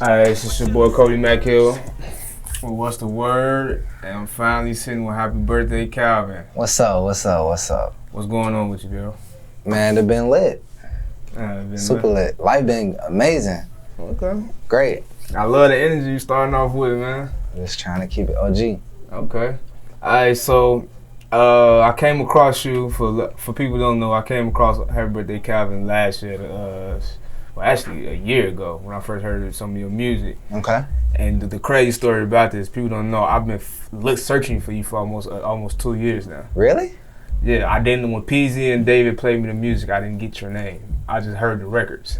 Alright, it's your boy Cody Mack here for What's the Word, and I'm finally sitting with Happy Birthday Calvin. What's up? What's going on with you, girl? Man, it been lit. Been Super lit. Life been amazing. Okay. Great. I love the energy you starting off with, man. Just trying to keep it OG. Okay. Alright, so I came across you, for people who don't know, I came across Happy Birthday Calvin last year, well, actually a year ago when I first heard some of your music. Okay. And the crazy story about this, people don't know, I've been searching for you for almost 2 years now. Really? Yeah, I didn't, when Peasy and David played me the music, I didn't get your name. I just heard the records.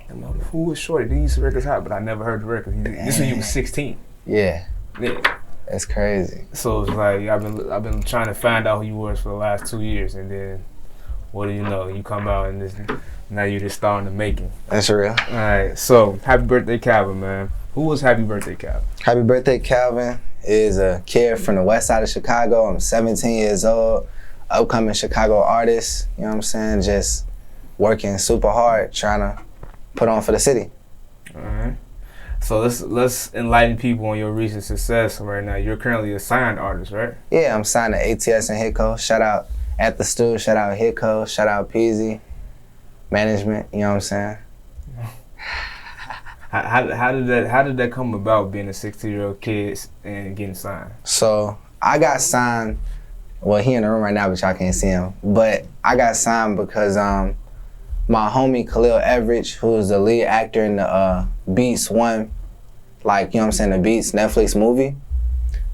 I'm like, who was Shorty? These records hot, but I never heard the records. This when you was 16. Yeah. Yeah. That's crazy. So it's like I've been trying to find out who you was for the last 2 years, and then what do you know? You come out and now you're just starting the making. That's real. All right. So Happy Birthday Calvin, man. Who was Happy Birthday Calvin? Happy Birthday Calvin is a kid from the west side of Chicago. I'm 17 years old, upcoming Chicago artist. You know what I'm saying? Just working super hard, trying to put on for the city. All right. So let's enlighten people on your recent success right now. You're currently a signed artist, right? Yeah, I'm signed to ATS and Hitco. Shout out At The Stu, shout out Hitco, shout out Peasy, management, you know what I'm saying? How did that come about, being a 16-year-old kid and getting signed? So I got signed, well, he in the room right now, but y'all can't see him. But I got signed because my homie Khalil Everidge, who is the lead actor in the Beats One, like, you know what I'm saying, the Beats Netflix movie,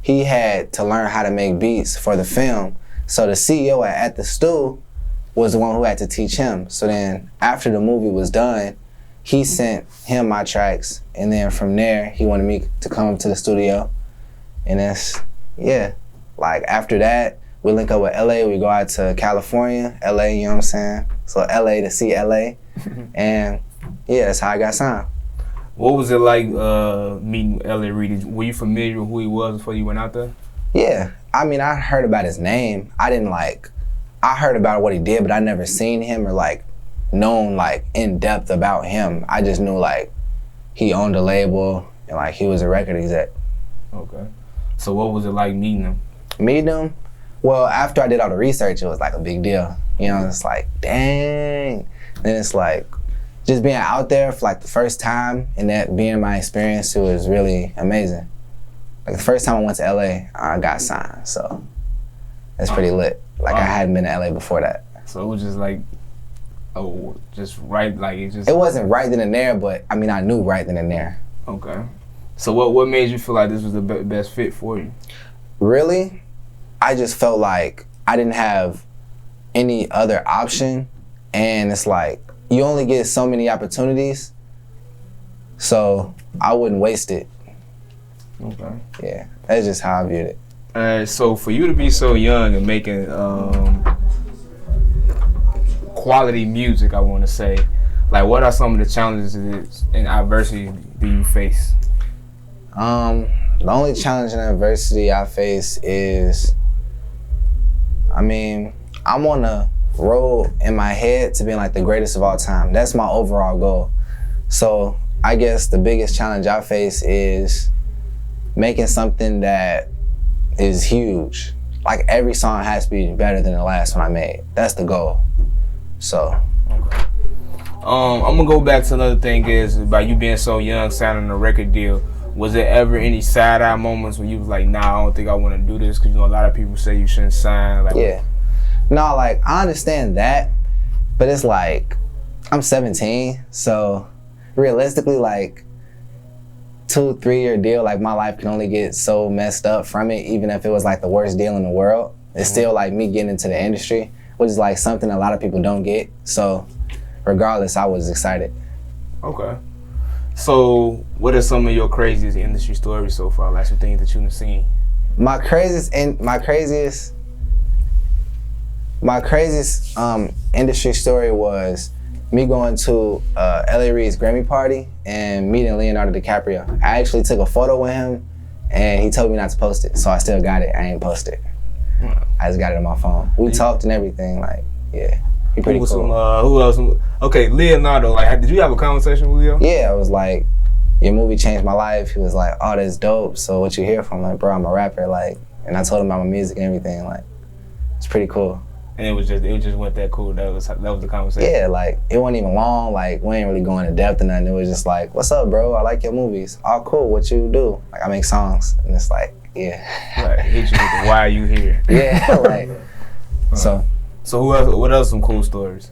he had to learn how to make beats for the film. So the CEO at The Stu was the one who had to teach him. So then after the movie was done, he sent him my tracks, and then from there, he wanted me to come to the studio. And that's, yeah, like after that, we link up with LA, we go out to California, LA, you know what I'm saying? So LA to see LA, and yeah, that's how I got signed. What was it like meeting LA Reid? Were you familiar with who he was before you went out there? Yeah, I mean, I heard about his name. I heard about what he did, but I never seen him or like known like in depth about him. I just knew like he owned a label and like he was a record exec. Okay. So what was it like meeting him? Meeting him? Well, after I did all the research, it was like a big deal. You know, it's like, dang. Then it's like, just being out there for like the first time and that being my experience, it was really amazing. Like the first time I went to LA, I got signed, so that's pretty lit. Like I hadn't been to LA before that. So it was just like, just right, like it just... It wasn't right then and there, but I mean, I knew right then and there. Okay. So what made you feel like this was the best fit for you? Really? I just felt like I didn't have any other option, and it's like, you only get so many opportunities, so I wouldn't waste it. Okay. Yeah, that's just how I viewed it. So for you to be so young and making quality music, I want to say, like, what are some of the challenges and adversity do you face? The only challenge and adversity I face is, I mean, I'm on a road in my head to being like the greatest of all time. That's my overall goal. So I guess the biggest challenge I face is making something that is huge. Like every song has to be better than the last one I made. That's the goal. So. Okay. I'm gonna go back to another thing is about you being so young, signing a record deal. Was there ever any side-eye moments when you was like, nah, I don't think I want to do this? Because you know a lot of people say you shouldn't sign. Like, yeah. No, like I understand that, but it's like I'm 17, so realistically, like 2-3 year deal, like my life can only get so messed up from it, even if it was like the worst deal in the world. It's still like me getting into the industry, which is like something a lot of people don't get. So regardless, I was excited. Okay. So what are some of your craziest industry stories so far? Like some things that you've seen? My craziest industry story was me going to LA Reid's Grammy party and meeting Leonardo DiCaprio. I actually took a photo with him and he told me not to post it, so I still got it. I ain't post it. I just got it on my phone. We talked and everything, like, yeah. He pretty cool. Who else? Okay, Leonardo. Like, did you have a conversation with Leo? Yeah, I was like, your movie changed my life. He was like, oh, that's dope. So what you here from? Like, bro, I'm a rapper. Like, and I told him about my music and everything. Like, it's pretty cool. And it just went that cool. That was the conversation. Yeah, like it wasn't even long. Like we ain't really going in depth or nothing. It was just like, what's up, bro? I like your movies. Oh, cool. What you do? Like I make songs, and it's like, yeah. Like hit you with the why are you here? Yeah, like so. So who else? What else? Some cool stories?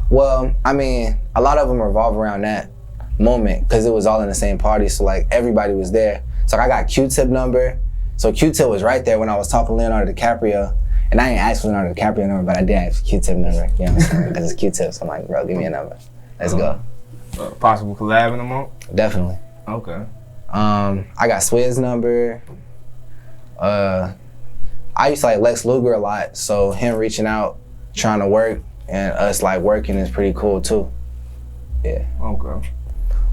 Well, I mean, a lot of them revolve around that moment because it was all in the same party. So like everybody was there. So I got Q-Tip number. So Q-Tip was right there when I was talking to Leonardo DiCaprio. And I ain't asked for Leonardo DiCaprio number, but I did ask for Q-Tip number. You know what I'm saying? Because it's Q-Tip. So I'm like, bro, give me a number. Let's go. Possible collab in a moment? Definitely. Okay. I got Swizz number. I used to like Lex Luger a lot. So him reaching out, trying to work, and us like working is pretty cool too. Yeah. Okay.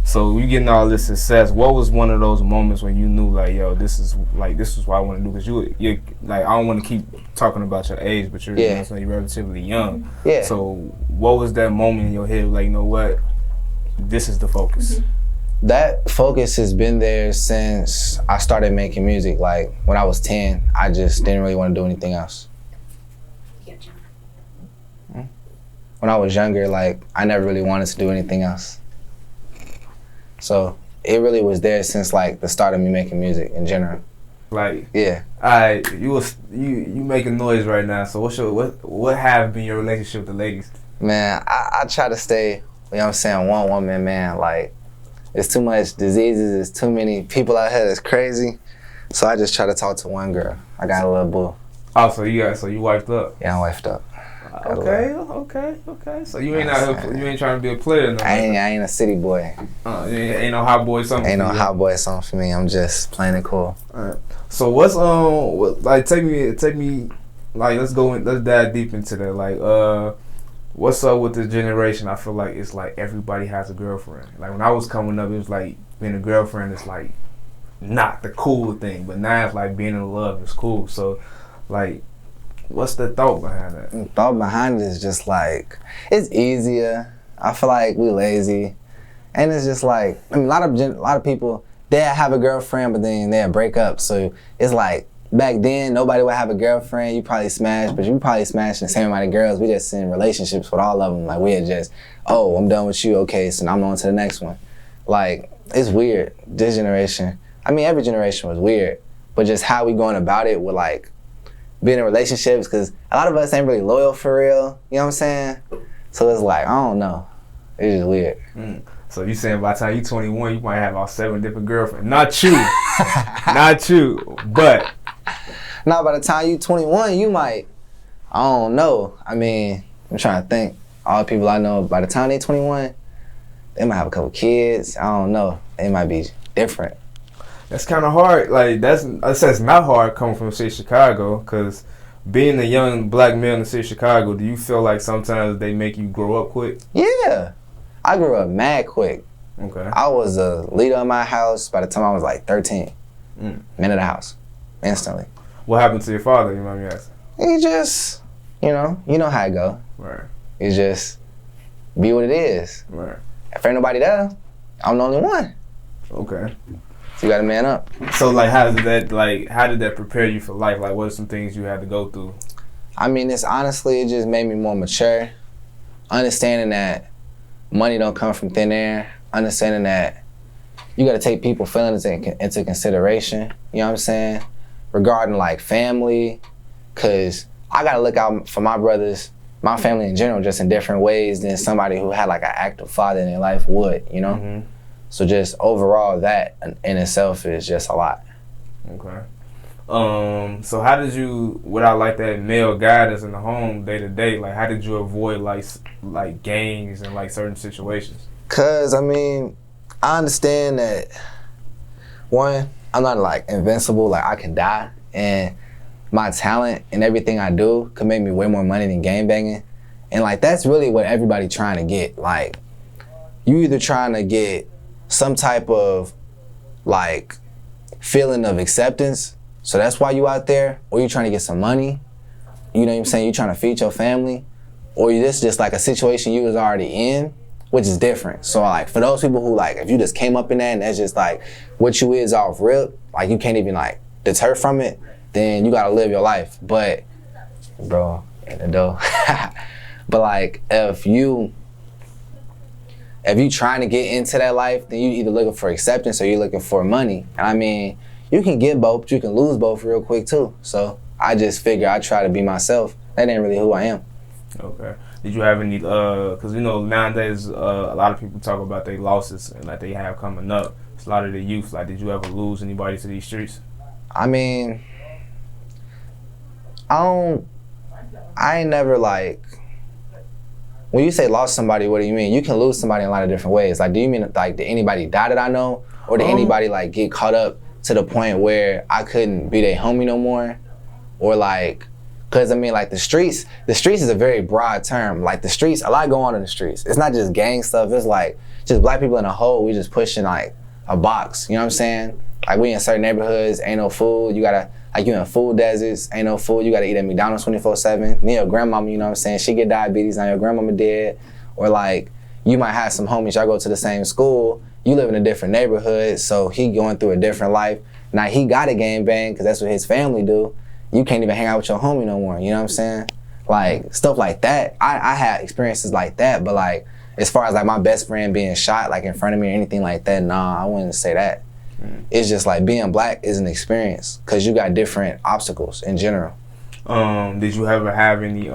So you getting all this success. What was one of those moments when you knew like, yo, this is what I want to do? Because you like, I don't want to keep talking about your age, but you're you're relatively young. Yeah. So what was that moment in your head like, you know what, this is the focus? That focus has been there since I started making music. Like when I was 10, I just didn't really want to do anything else. When I was younger, like I never really wanted to do anything else. So it really was there since like the start of me making music in general. Like yeah. Alright, you making noise right now. So what have been your relationship with the ladies? Man, I try to stay, you know what I'm saying, one woman, man. Like it's too much diseases, there's too many people out here that's crazy. So I just try to talk to one girl. I got a little boo. Oh, so you wifed up? Yeah, I'm wifed up. Okay. So you ain't you ain't trying to be a player no. I ain't a city boy. Ain't no hot boy something. Ain't no hot boy something for me. I'm just playing it cool. Alright. So what's like take me like let's dive deep into that. Like what's up with this generation? I feel like it's like everybody has a girlfriend. Like when I was coming up, it was like being a girlfriend is like not the cool thing, but now it's like being in love is cool. So like, what's the thought behind that? The thought behind it is just like, it's easier. I feel like we lazy. And it's just like, I mean, a lot of people, they'll have a girlfriend, but then they'll break up. So it's like, back then, nobody would have a girlfriend. You probably smashed, but you probably smashed the same amount of girls. We just in relationships with all of them. Like, we had just, oh, I'm done with you. Okay, so now I'm on to the next one. Like, it's weird, this generation. I mean, every generation was weird, but just how we going about it with like, being in relationships, because a lot of us ain't really loyal for real, you know what I'm saying? So it's like, I don't know. It's just weird. So you saying by the time you 21, you might have all 7 different girlfriends. Not you. Not you, but. Now by the time you 21, you might, I don't know. I mean, I'm trying to think. All the people I know, by the time they 21, they might have a couple kids. I don't know. They might be different. That's kind of hard. Like that's not hard coming from the city of Chicago, because being a young black male in the city of Chicago, do you feel like sometimes they make you grow up quick? Yeah, I grew up mad quick. Okay. I was a leader in my house by the time I was like 13. Man of the house, instantly. What happened to your father? You mind me asking? He just, you know how it go. Right. He just be what it is. Right. If ain't nobody there, I'm the only one. Okay. You gotta man up. So like, how did that prepare you for life? Like, what are some things you had to go through? I mean, it just made me more mature. Understanding that money don't come from thin air. Understanding that you gotta take people's feelings into consideration. You know what I'm saying? Regarding like family, cause I gotta look out for my brothers, my family in general, just in different ways than somebody who had like an active father in their life would. You know. Mm-hmm. So just overall, that in itself is just a lot. Okay. So how did you, without like that male guidance in the home day to day, like how did you avoid like gangs and like certain situations? Cause I mean, I understand that one, I'm not like invincible, like I can die, and my talent and everything I do could make me way more money than gang banging, and like that's really what everybody trying to get. Like, you either trying to get some type of like feeling of acceptance, so that's why you out there, or you trying to get some money, you know what I'm saying, you trying to feed your family, or this just like a situation you was already in, which is different. So like for those people who like, if you just came up in that and that's just like what you is off rip, like you can't even like deter from it, then you gotta live your life. But bro, in the door. But like if you trying to get into that life, then you either looking for acceptance or you're looking for money. And I mean, you can get both, but you can lose both real quick too. So I just figure I try to be myself. That ain't really who I am. Okay. Did you have any, because you know nowadays a lot of people talk about their losses and like they have coming up. It's a lot of the youth. Like, did you ever lose anybody to these streets? I mean, I ain't never like, when you say lost somebody, what do you mean? You can lose somebody in a lot of different ways. Like, do you mean like did anybody die that I know? Or did anybody like get caught up to the point where I couldn't be their homie no more? Or like, cause I mean like the streets is a very broad term. Like the streets, a lot go on in the streets. It's not just gang stuff, it's like just black people in a whole, we just pushing like a box, you know what I'm saying? Like we in certain neighborhoods, ain't no food, you gotta, like you in food deserts, ain't no food, you gotta eat at McDonald's 24/7. Then your grandmama, you know what I'm saying, she get diabetes, now your grandmama dead. Or like, you might have some homies, y'all go to the same school, you live in a different neighborhood, so he going through a different life. Now he got a gang bang, cause that's what his family do. You can't even hang out with your homie no more, you know what I'm saying? Like, stuff like that. I had experiences like that, but like, as far as like my best friend being shot like in front of me or anything like that, nah, I wouldn't say that. It's just like being black is an experience because you got different obstacles in general. Did you ever have any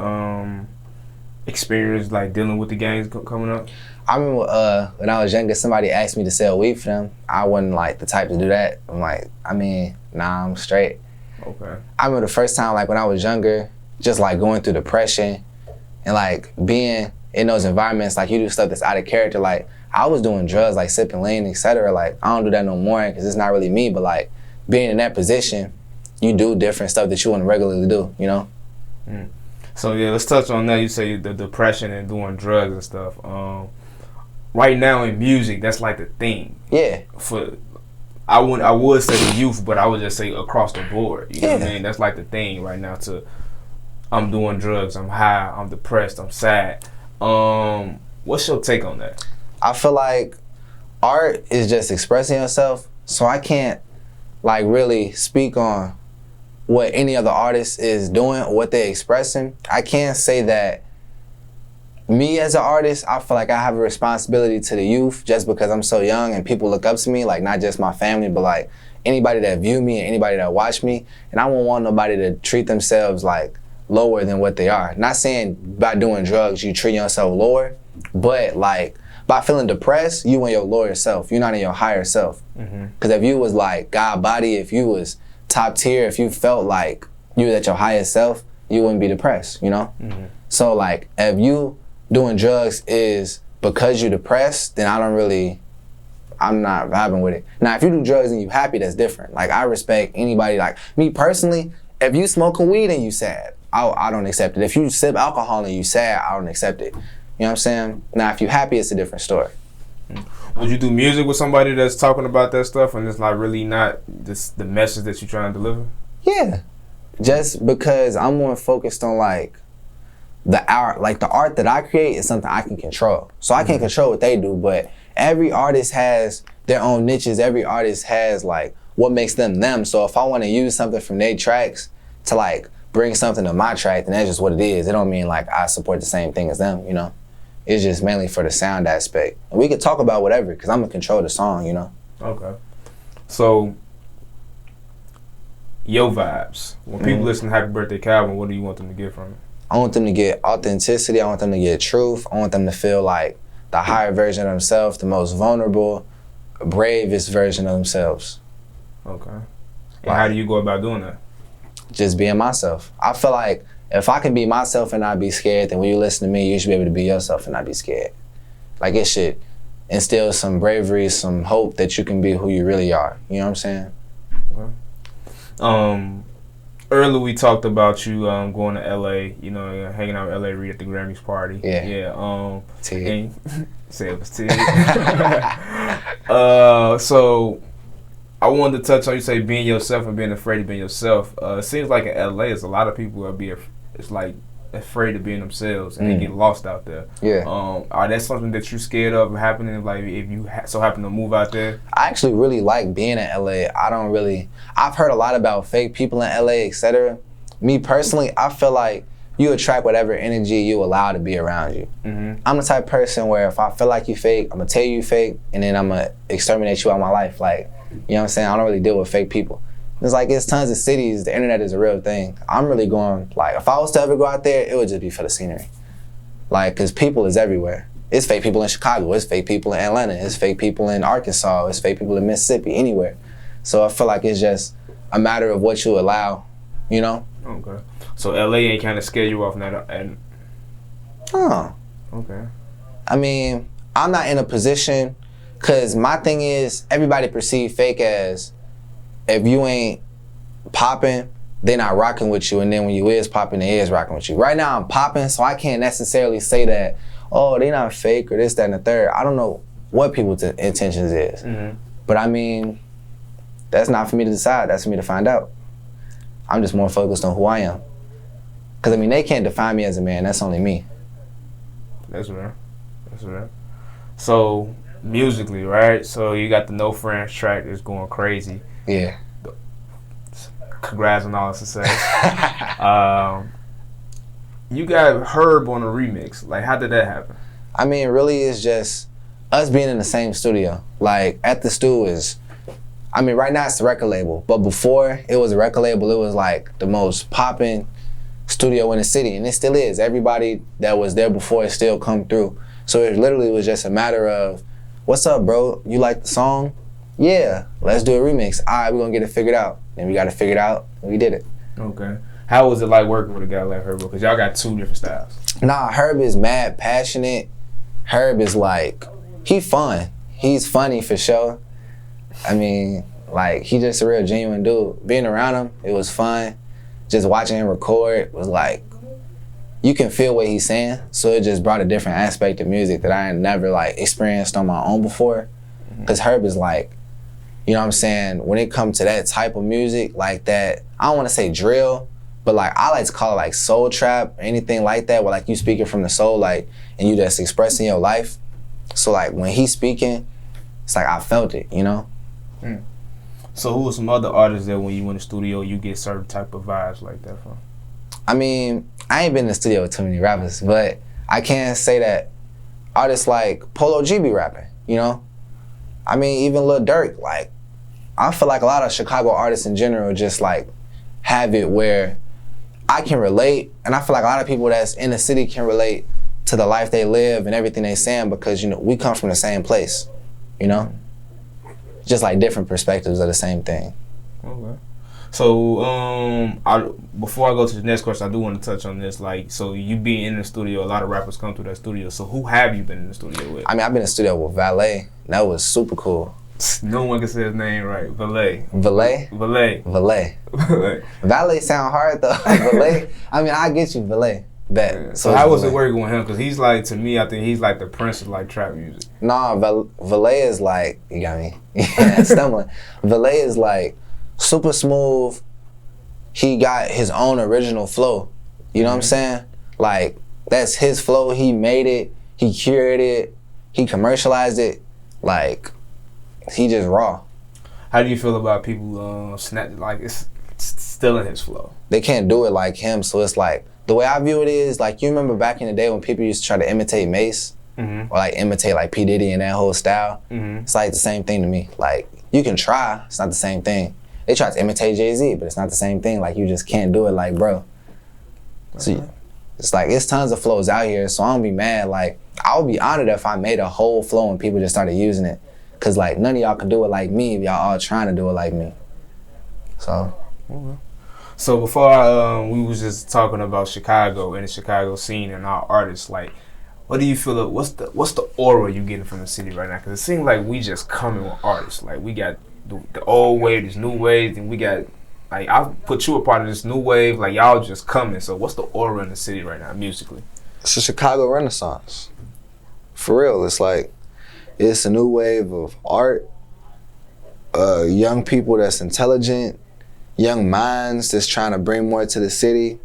experience like dealing with the gangs coming up? I remember when I was younger, somebody asked me to sell weed for them. I wasn't like the type to do that. I'm like, I mean, nah, I'm straight. Okay. I remember the first time like when I was younger, just like going through depression and like being in those environments, like you do stuff that's out of character. Like I was doing drugs, like sipping lean, etc. Like I don't do that no more because it's not really me. But like being in that position, you do different stuff that you wouldn't regularly do, you know? So yeah, let's touch on that. You say the depression and doing drugs and stuff. Right now in music, that's like the thing. Yeah. I would say the youth, but I would just say across the board. You know what I mean? That's like the thing right now. I'm doing drugs, I'm high, I'm depressed, I'm sad. What's your take on that? I feel like art is just expressing yourself, so I can't like really speak on what any other artist is doing or what they're expressing. I can't say that me as an artist, I feel like I have a responsibility to the youth just because I'm so young and people look up to me, like not just my family, but like anybody that view me and anybody that watch me. And I won't want nobody to treat themselves like lower than what they are. Not saying by doing drugs you treat yourself lower, but like by feeling depressed, you in your lower self. You're not in your higher self. Because if you was like God body, if you was top tier, if you felt like you was at your highest self, you wouldn't be depressed, you know? So like if you doing drugs is because you're depressed, then I'm not vibing with it. Now, if you do drugs and you happy, that's different. Like, I respect anybody. Like, me personally, if you smoking weed and you sad, I don't accept it. If you sip alcohol and you sad, I don't accept it. You know what I'm saying? Now, if you happy, it's a different story. Would you do music with somebody that's talking about that stuff and it's like really not the message that you're trying to deliver? Yeah. Just because I'm more focused on like the art that I create is something I can control. So I can't control what they do, but every artist has their own niches. Every artist has like what makes them them. So if I want to use something from their tracks to like bring something to my track, then that's just what it is. It don't mean like I support the same thing as them, you know? It's just mainly for the sound aspect. And we could talk about whatever, because I'm gonna control the song, you know? Okay. So, your vibes. When people listen to Happy Birthday Calvin, what do you want them to get from it? I want them to get authenticity. I want them to get truth. I want them to feel like the higher version of themselves, the most vulnerable, bravest version of themselves. Okay. And how do you go about doing that? Just being myself. I feel like if I can be myself and not be scared, then when you listen to me, you should be able to be yourself and not be scared. Like it should instill some bravery, some hope that you can be who you really are. You know what I'm saying? Okay. Earlier we talked about you going to LA, you know, hanging out with LA Reid at the Grammys party. Yeah. Yeah. Tig. Say it was Tig. So I wanted to touch on, you say being yourself and being afraid of being yourself. It seems like in LA, there's a lot of people that it's like afraid of being themselves and they get lost out there. Yeah. Are that something that you're scared of happening? Like if you so happen to move out there? I actually really like being in LA. I've heard a lot about fake people in LA, etc. Me personally, I feel like you attract whatever energy you allow to be around you. I'm the type of person where if I feel like you fake, I'm gonna tell you fake, and then I'm gonna exterminate you out of my life. Like, you know what I'm saying? I don't really deal with fake people. It's like, it's tons of cities, the internet is a real thing. I'm really going, like, if I was to ever go out there, it would just be for the scenery. Like, cause people is everywhere. It's fake people in Chicago, it's fake people in Atlanta, it's fake people in Arkansas, it's fake people in Mississippi, anywhere. So I feel like it's just a matter of what you allow, you know? Okay. So LA ain't kind of scare you off now? Oh. Okay. I mean, I'm not in a position, cause my thing is, everybody perceive fake as, if you ain't popping, they not rocking with you, and then when you is popping, they is rocking with you. Right now I'm popping, so I can't necessarily say that, oh, they not fake or this, that, and the third. I don't know what people's intentions is. But I mean, that's not for me to decide, that's for me to find out. I'm just more focused on who I am. Cause I mean, they can't define me as a man, that's only me. That's right. That's right. So, musically, right? So you got the No Friends track that's going crazy. Yeah. Congrats on all the success. You got Herb on a remix. Like, how did that happen? I mean, really, it's just us being in the same studio. Like, at the Stew is, I mean, right now it's the record label, but before it was a record label, it was like the most popping studio in the city, and it still is. Everybody that was there before it still come through. So it literally was just a matter of, what's up, bro? You like the song? Yeah, let's do a remix. All right, we're gonna get it figured out. And we got it figured out, and we did it. Okay. How was it like working with a guy like Herbo? Because y'all got two different styles. Nah, Herb is mad passionate. Herb is like, he fun. He's funny for sure. I mean, like, he just a real genuine dude. Being around him, it was fun. Just watching him record was like, you can feel what he's saying. So it just brought a different aspect of music that I had never like experienced on my own before. Because Herb is like, you know what I'm saying, when it comes to that type of music, like that, I don't want to say drill, but like I like to call it like soul trap, anything like that, where like you speaking from the soul, like, and you just expressing your life. So like when he's speaking, it's like I felt it, you know? So who are some other artists that when you in the studio, you get certain type of vibes like that from? I mean, I ain't been in the studio with too many rappers, but I can say that artists like Polo G be rapping, you know? I mean, even Lil Durk, like, I feel like a lot of Chicago artists in general just like have it where I can relate, and I feel like a lot of people that's in the city can relate to the life they live and everything they saying because, you know, we come from the same place, you know? Just like different perspectives of the same thing. Okay. So, before I go to the next question, I do want to touch on this. Like, so you being in the studio, a lot of rappers come through that studio. So who have you been in the studio with? I mean, I've been in the studio with Valet. That was super cool. No one can say his name right. Valet. Valet? Valet. Valet. Valet. Valet sound hard though. Valet. I mean, I get you, Valet. Bet. Yeah. So how was it working with him? Because he's like, to me, I think he's like the prince of like trap music. Nah, Valet is like, you got me. Yeah, stumbling. Valet is like super smooth. He got his own original flow. You know what I'm saying? Like, that's his flow. He made it. He curated it. He commercialized it. Like, he just raw. How do you feel about people like it's stealing his flow? They can't do it like him, so it's like, the way I view it is, like, you remember back in the day when people used to try to imitate Mace? Or like imitate like P. Diddy and that whole style? It's like the same thing to me. Like, you can try, it's not the same thing. They try to imitate Jay-Z, but it's not the same thing. Like, you just can't do it like, bro. So it's like, it's tons of flows out here, so I don't be mad. Like, I would be honored if I made a whole flow and people just started using it. Cause like, none of y'all can do it like me if y'all all trying to do it like me. So. So before we was just talking about Chicago and the Chicago scene and our artists, like, what do you feel, what's the aura you getting from the city right now? Cause it seems like we just coming with artists. Like, we got the old wave, this new wave, and we got, like, I'll put you a part of this new wave, like, y'all just coming. So what's the aura in the city right now, musically? It's a Chicago Renaissance. For real, it's like, it's a new wave of art, young people that's intelligent, young minds that's trying to bring more to the city.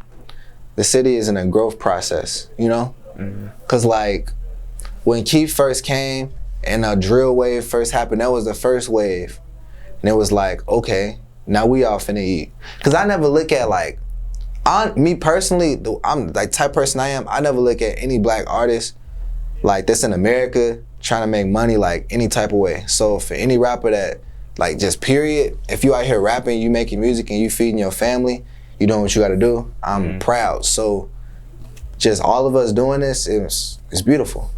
the city is in a growth process, you know? Cause like when Keith first came and a drill wave first happened, that was the first wave. And it was like, okay, now we all finna eat. Cause I never look at like, me personally, I'm like type person I am, I never look at any black artist like that's in America trying to make money like any type of way. So for any rapper that like just period, if you out here rapping, you making music and you feeding your family, you doing what you gotta do, I'm proud. So just all of us doing this, it's beautiful.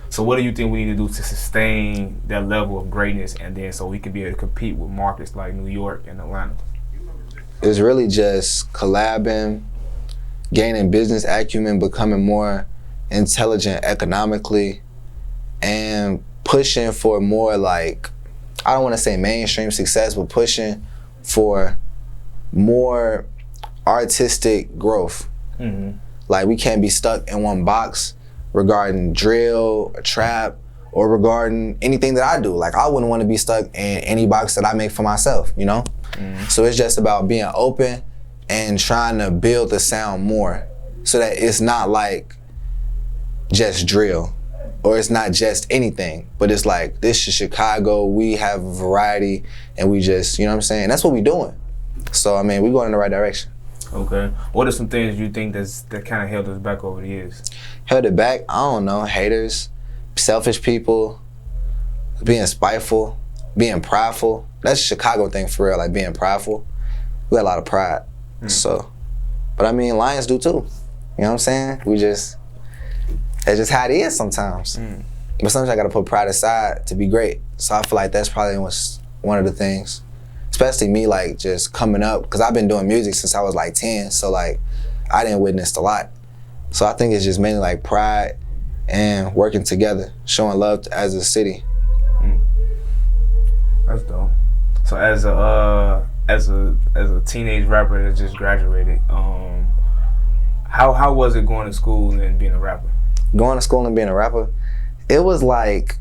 So what do you think we need to do to sustain that level of greatness and then so we can be able to compete with markets like New York and Atlanta? It's really just collabing, gaining business acumen, becoming more intelligent economically, and pushing for more like, I don't want to say mainstream success, but pushing for more artistic growth. Like we can't be stuck in one box regarding drill, or trap, or regarding anything that I do. Like I wouldn't want to be stuck in any box that I make for myself, you know? So it's just about being open and trying to build the sound more so that it's not like just drill or it's not just anything, but it's like, this is Chicago, we have a variety and we just, you know what I'm saying? That's what we doing. So, I mean, we going in the right direction. Okay. What are some things you think that kind of held us back over the years? Held it back? I don't know. Haters, selfish people, being spiteful, being prideful. That's a Chicago thing for real, like being prideful. We got a lot of pride. So, but I mean, Lions do too. You know what I'm saying? That's just how it is sometimes. But sometimes I gotta put pride aside to be great. So I feel like that's probably one of the things. Especially me like just coming up, because I've been doing music since I was like 10, so like I didn't witness a lot. So I think it's just mainly like pride and working together, showing love as a city. That's dope. So as a teenage rapper that just graduated, how was it going to school and being a rapper? Going to school and being a rapper, it was like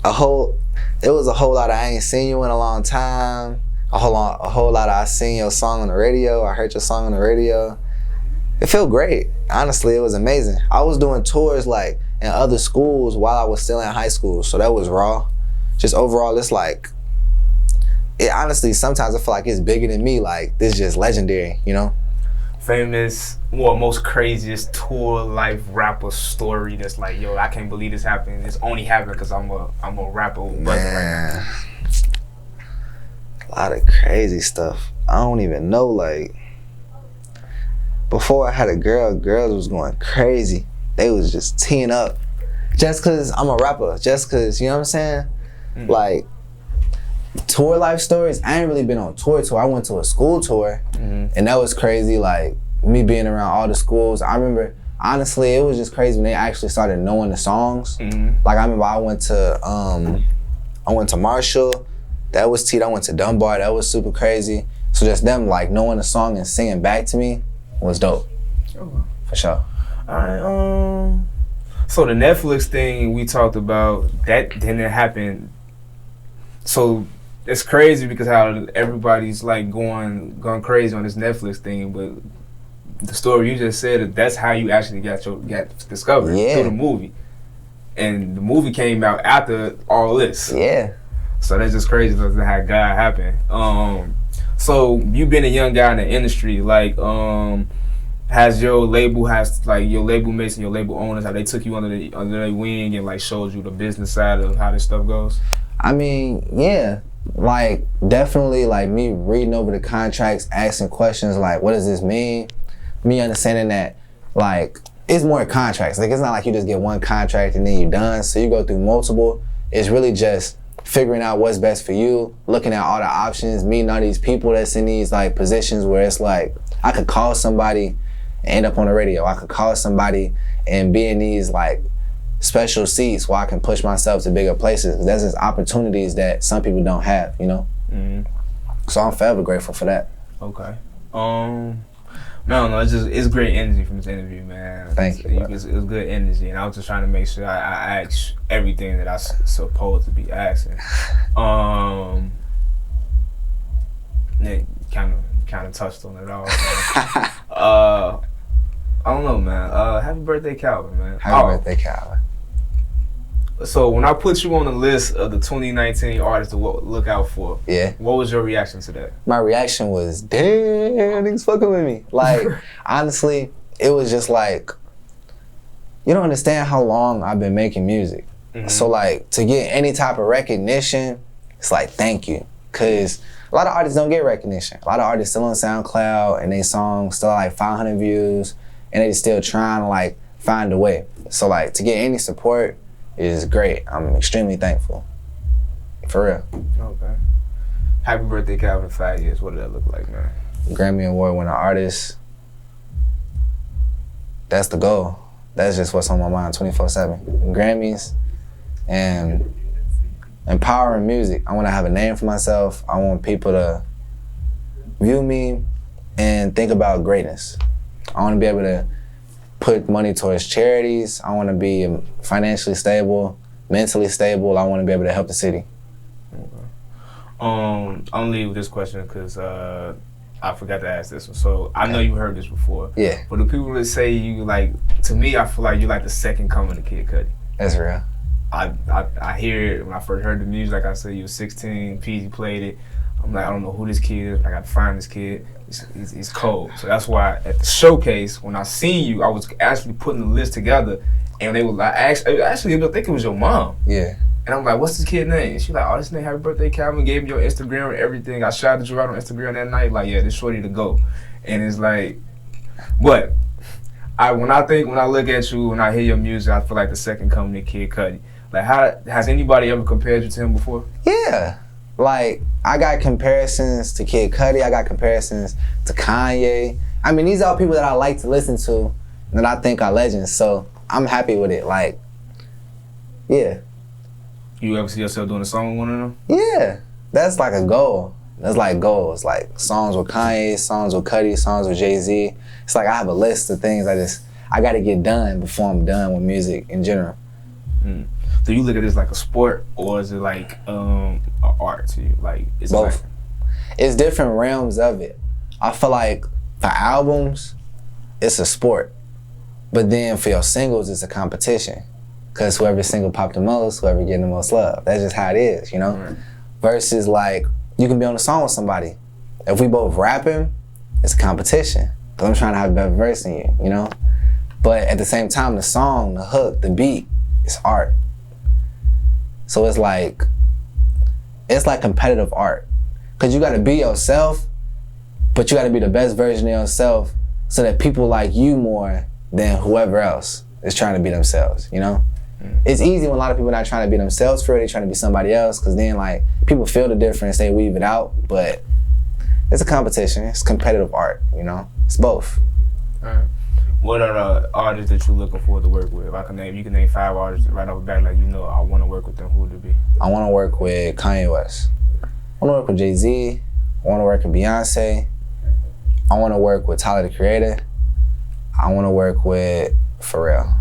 a whole lot of I ain't seen you in a long time. A whole lot of I seen your song on the radio. I heard your song on the radio. It felt great. Honestly, it was amazing. I was doing tours like in other schools while I was still in high school, so that was raw. Just overall, it's like, it honestly, sometimes I feel like it's bigger than me. Like, this is just legendary, you know? Famous, most craziest tour life rapper story that's like, yo, I can't believe this happened. It's only happened because I'm a rapper. Man, right now. A lot of crazy stuff. I don't even know, like, before I had a girl, girls was going crazy. They was just teeing up. Just cause I'm a rapper, just cause, you know what I'm saying? Like, tour life stories, I ain't really been on tour. I went to a school tour, and that was crazy, like, me being around all the schools. I remember, honestly, it was just crazy when they actually started knowing the songs. Like, I remember I went to Marshall, that was teed. I went to Dunbar, that was super crazy. So just them, like, knowing the song and singing back to me was dope, for sure. All right, so the Netflix thing we talked about, that didn't happen. So it's crazy because how everybody's like going crazy on this Netflix thing, but the story you just said, that's how you actually got discovered through the movie, and the movie came out after all this. So that's just crazy. That's how God happened. So you been a young guy in the industry, like has your label mates and your label owners, how they took you under their wing and like showed you the business side of how this stuff goes? I mean, yeah, like definitely like me reading over the contracts, asking questions like, what does this mean? Me understanding that like it's more contracts. Like it's not like you just get one contract and then you're done. So you go through multiple. It's really just figuring out what's best for you, looking at all the options, meeting all these people that's in these like positions where it's like I could call somebody and end up on the radio. I could call somebody and be in these like special seats where I can push myself to bigger places. There's just opportunities that some people don't have, you know? So I'm forever grateful for that. Okay. No, it's great energy from this interview, man. Thank you. It's good energy, and I was just trying to make sure I ask everything that I supposed to be asking. Kind kind of touched on it all. I don't know, man. Happy birthday, Calvin, man. Happy birthday, Calvin. So when I put you on the list of the 2019 artists to look out for, what was your reaction to that? My reaction was, damn, niggas fucking with me. Like, honestly, it was just like, you don't understand how long I've been making music. So like, to get any type of recognition, it's like, thank you. Cause a lot of artists don't get recognition. A lot of artists still on SoundCloud and they songs still like 500 views and they still trying to like find a way. So like, to get any support is great. I'm extremely thankful. For real. Okay. Happy birthday, Calvin, 5 years. What did that look like, man? Grammy Award winning artist. That's the goal. That's just what's on my mind 24/7. Grammys and empowering music. I want to have a name for myself. I want people to view me and think about greatness. I want to be able to put money towards charities. I want to be financially stable, mentally stable. I want to be able to help the city. Okay. I'm gonna leave with this question because I forgot to ask this one. So I know you heard this before. Yeah. But the people that say you like, to me, I feel like you like the second coming of Kid Cudi. That's real. I hear it when I first heard the music. Like I said, you was 16, Peasy played it. I'm like, I don't know who this kid is. I gotta find this kid. He's cold. So that's why at the showcase, when I seen you, I was actually putting the list together, and they were like, actually, I think it was your mom. Yeah. And I'm like, what's this kid's name? She's like, oh, this name, Happy Birthday, Calvin. Gave me your Instagram and everything. I shouted you out on Instagram that night. Like, yeah, this shorty to go. And it's like, but when I look at you, when I hear your music, I feel like the second coming of Kid Cudi. Like, has anybody ever compared you to him before? Yeah. Like, I got comparisons to Kid Cudi. I got comparisons to Kanye. I mean, these are people that I like to listen to that I think are legends. So I'm happy with it. Like, yeah. You ever see yourself doing a song with one of them? Yeah. That's like a goal. That's like goals. Like songs with Kanye, songs with Cudi, songs with Jay-Z. It's like I have a list of things I got to get done before I'm done with music in general. Do you look at this like a sport, or is it like an art to you? Like, it's both. It's different realms of it. I feel like for albums, it's a sport. But then for your singles, it's a competition. Because whoever single popped the most, whoever getting the most love. That's just how it is, you know? Right. Versus like, you can be on a song with somebody. If we both rapping, it's a competition. Because I'm trying to have a better verse than you, you know? But at the same time, the song, the hook, the beat, it's art. So it's like competitive art. Cause you gotta be yourself, but you gotta be the best version of yourself so that people like you more than whoever else is trying to be themselves, you know? It's easy when a lot of people are not trying to be themselves for it, they're trying to be somebody else, cause then like, people feel the difference, they weave it out, but it's a competition, it's competitive art, you know? It's both. All right. What are the artists that you're looking forward to work with? If you can name 5 artists right off the bat, like, you know, I want to work with them, who would it be? I want to work with Kanye West. I want to work with Jay-Z. I want to work with Beyonce. I want to work with Tyler, the Creator. I want to work with Pharrell.